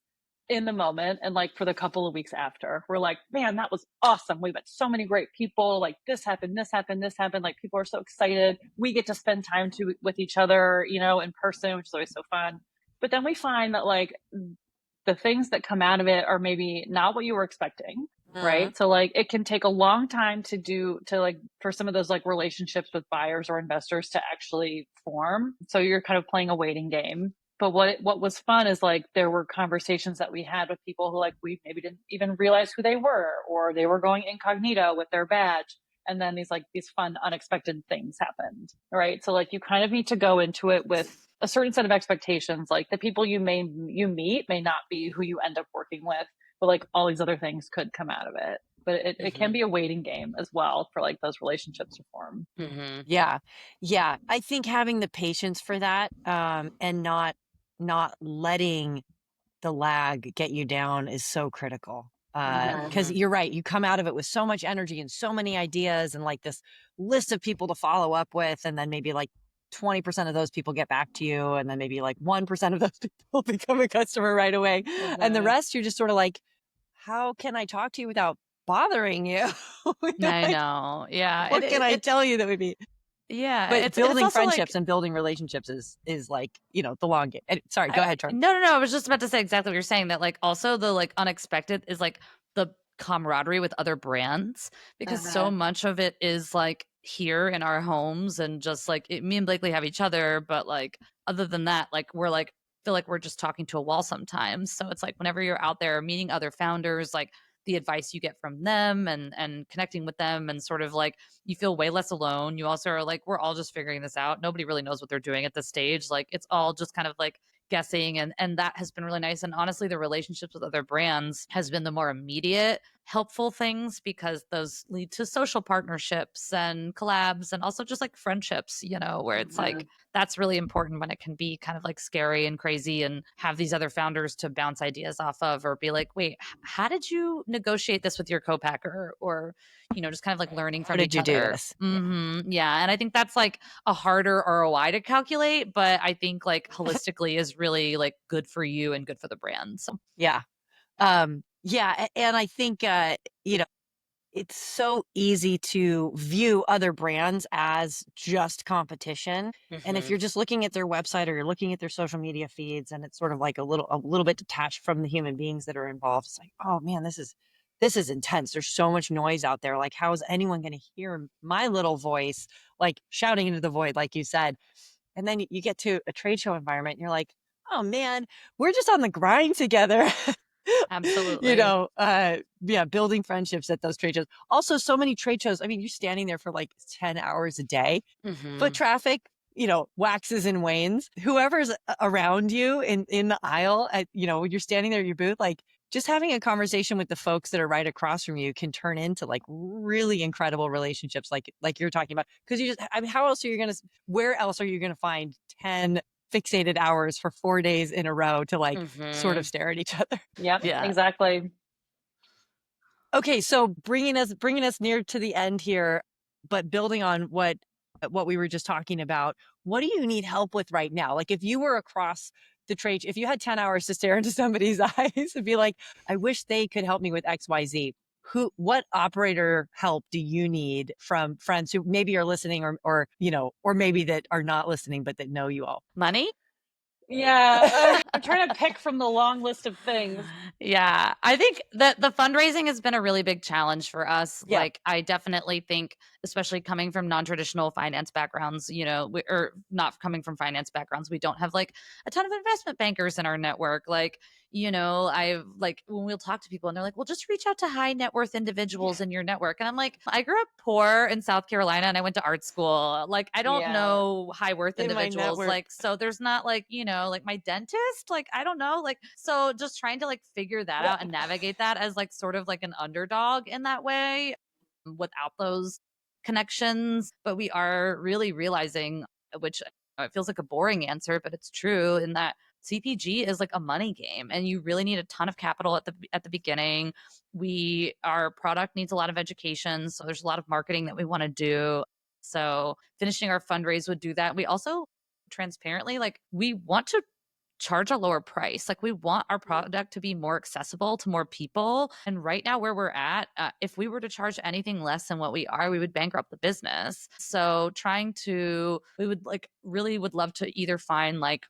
C: in the moment, and like for the couple of weeks after. We're like, man, that was awesome. We met so many great people. Like this happened, this happened, this happened. Like people are so excited. We get to spend time with each other, in person, which is always so fun. But then we find that like the things that come out of it are maybe not what you were expecting, right? So like it can take a long time for some of those like relationships with buyers or investors to actually form. So you're kind of playing a waiting game. But what was fun is like there were conversations that we had with people who like we maybe didn't even realize who they were, or they were going incognito with their badge. And then these fun, unexpected things happened, right? So like you kind of need to go into it with a certain set of expectations. Like the people you meet may not be who you end up working with, but like all these other things could come out of it. But it can be a waiting game as well for like those relationships to form.
D: Yeah. I think having the patience for that, and not not letting the lag get you down is so critical. Because you're right, you come out of it with so much energy and so many ideas and like this list of people to follow up with, and then maybe like 20% of those people get back to you, and then maybe like 1% of those people become a customer right away. And the rest, you're just sort of like, how can I talk to you without bothering you?
B: I know. Yeah.
D: What can I tell you that would be?
B: Yeah.
D: But building
B: also
D: friendships and building relationships is like, the long game. And, sorry, go ahead, Charlie.
B: No. I was just about to say exactly what you're saying, that like also the like unexpected is like the camaraderie with other brands, because so much of it is like here in our homes, and just like me and Blakely have each other, but like other than that, like we're like feel like we're just talking to a wall sometimes. So it's like whenever you're out there meeting other founders, like the advice you get from them and connecting with them, and sort of like you feel way less alone. You also are like, we're all just figuring this out. Nobody really knows what they're doing at this stage. Like it's all just kind of like guessing, and that has been really nice. And honestly, the relationships with other brands has been the more immediate helpful things, because those lead to social partnerships and collabs, and also just like friendships, where it's like that's really important when it can be kind of like scary and crazy, and have these other founders to bounce ideas off of, or be like, wait, how did you negotiate this with your co-packer? Or just kind of like learning from each other.
D: How did you do this?
B: Yeah. And I think that's like a harder ROI to calculate, but I think like holistically is really like good for you and good for the brand. So
D: yeah. Yeah. And I think, it's so easy to view other brands as just competition. And if you're just looking at their website, or you're looking at their social media feeds, and it's sort of like a little bit detached from the human beings that are involved, it's like, oh man, this is intense. There's so much noise out there. Like, how is anyone going to hear my little voice, like shouting into the void, like you said? And then you get to a trade show environment and you're like, oh man, we're just on the grind together.
B: Absolutely.
D: Building friendships at those trade shows. Also, so many trade shows. I mean, you're standing there for like 10 hours a day. Foot traffic, waxes and wanes. Whoever's around you in the aisle, when you're standing there at your booth, like just having a conversation with the folks that are right across from you can turn into like really incredible relationships, like you're talking about. Because where else are you going to find 10 fixated hours for 4 days in a row to like sort of stare at each other?
C: Yep,
B: Yeah,
C: exactly.
D: Okay, so bringing us near to the end here, but building on what we were just talking about, what do you need help with right now? Like if you were across the trade, if you had 10 hours to stare into somebody's eyes and be like, I wish they could help me with XYZ. What operator help do you need from friends who maybe are listening, or maybe that are not listening, but that know you all?
B: Money?
C: Yeah, I'm trying to pick from the long list of things.
B: Yeah, I think that the fundraising has been a really big challenge for us.
D: Yeah.
B: Like, I definitely think, especially coming from non-traditional finance backgrounds, or not coming from finance backgrounds, we don't have like a ton of investment bankers in our network. Like, I've like when we'll talk to people and they're like, well, just reach out to high net worth individuals in your network. And I'm like, I grew up poor in South Carolina and I went to art school. Like, I don't know high worth
D: In my
B: individuals.
D: network.
B: Like, so there's not like, like my dentist, like, I don't know. Like, so just trying to like figure that out and navigate that as like sort of like an underdog in that way without those connections. But we are really realizing, which it feels like a boring answer, but it's true, in that CPG is like a money game, and you really need a ton of capital at the beginning. Our product needs a lot of education, so there's a lot of marketing that we want to do. So finishing our fundraise would do that. We also transparently, like, we want to charge a lower price. Like, we want our product to be more accessible to more people. And right now where we're at, if we were to charge anything less than what we are, we would bankrupt the business. So we would like really would love to either find like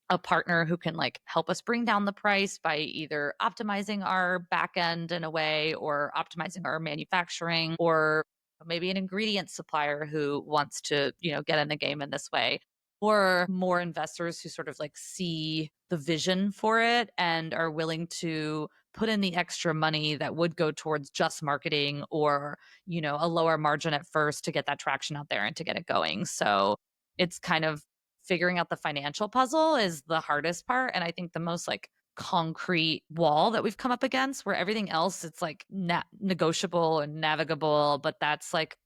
B: a partner who can like help us bring down the price by either optimizing our back end in a way, or optimizing our manufacturing, or maybe an ingredient supplier who wants to, get in the game in this way, or more investors who sort of like see the vision for it and are willing to put in the extra money that would go towards just marketing, or, a lower margin at first to get that traction out there and to get it going. So it's kind of figuring out the financial puzzle is the hardest part. And I think the most like concrete wall that we've come up against, where everything else, it's like negotiable and navigable, but that's like,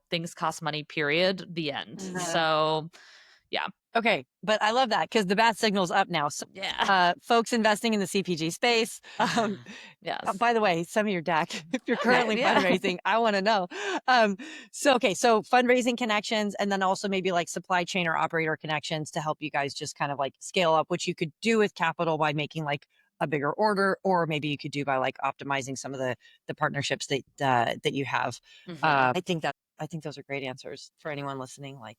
B: things cost money, period, the end. So yeah.
D: Okay. But I love that because the bat signal's up now. So,
B: Yeah.
D: folks investing in the CPG space.
B: Yes.
D: By the way, some of your deck, if you're currently
B: Yeah.
D: fundraising, I want to know. So fundraising connections, and then also maybe like supply chain or operator connections to help you guys just kind of like scale up, which you could do with capital by making like a bigger order, or maybe you could do by like optimizing some of the partnerships that you have. I think those are great answers for anyone listening, like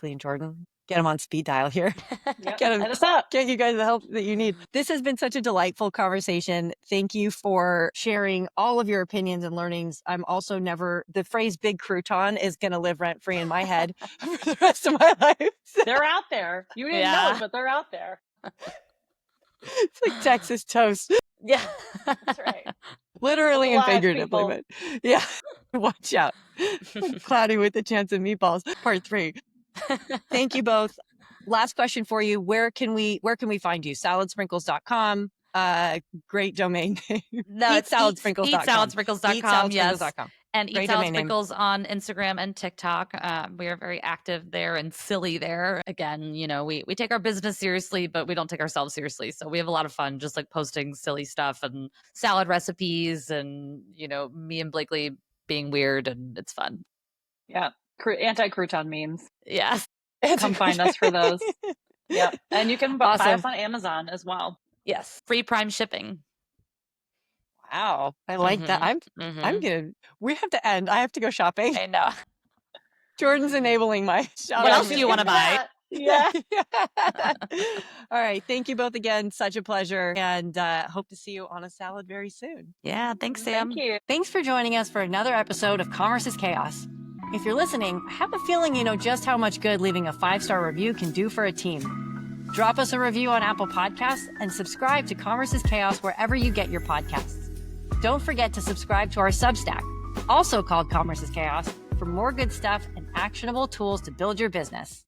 D: Lee and Jordan. Get them on speed dial here.
C: Yep.
D: Get you guys the help that you need. This has been such a delightful conversation. Thank you for sharing all of your opinions and learnings. I'm also the phrase big crouton is going to live rent free in my head for the rest of my life.
C: They're out there. You didn't know it, but they're out there.
D: It's like Texas toast.
B: Yeah.
C: That's right.
D: Literally and figuratively, but yeah, watch out. Cloudy with a chance of meatballs, part 3. Thank you both. Last question for you. Where can we find you? Saladsprinkles.com. Great domain name.
B: No, it's
D: Saladsprinkles.com.
B: Saladsprinkles.com. Yes. And
D: Great
B: Eat Salad Sprinkles on Instagram and TikTok. We are very active there and silly there. Again, we take our business seriously, but we don't take ourselves seriously. So we have a lot of fun just like posting silly stuff and salad recipes and, me and Blakely being weird, and it's fun.
C: Yeah. Anti-crouton memes.
B: Yes.
C: Come find us for those. Yep. And you can buy us on Amazon as well.
B: Yes. Free Prime shipping.
D: Wow. I like that. We have to end. I have to go shopping.
B: I know.
D: Jordan's enabling my shopping.
B: What else do you want to buy?
C: Yeah.
D: All right. Thank you both again. Such a pleasure. And hope to see you on a salad very soon.
B: Yeah. Thanks, Sam.
C: Thank you.
A: Thanks for joining us for another episode of Commerce is Chaos. If you're listening, I have a feeling you know just how much good leaving a 5-star review can do for a team. Drop us a review on Apple Podcasts and subscribe to Commerce is Chaos wherever you get your podcasts. Don't forget to subscribe to our Substack, also called Commerce is Chaos, for more good stuff and actionable tools to build your business.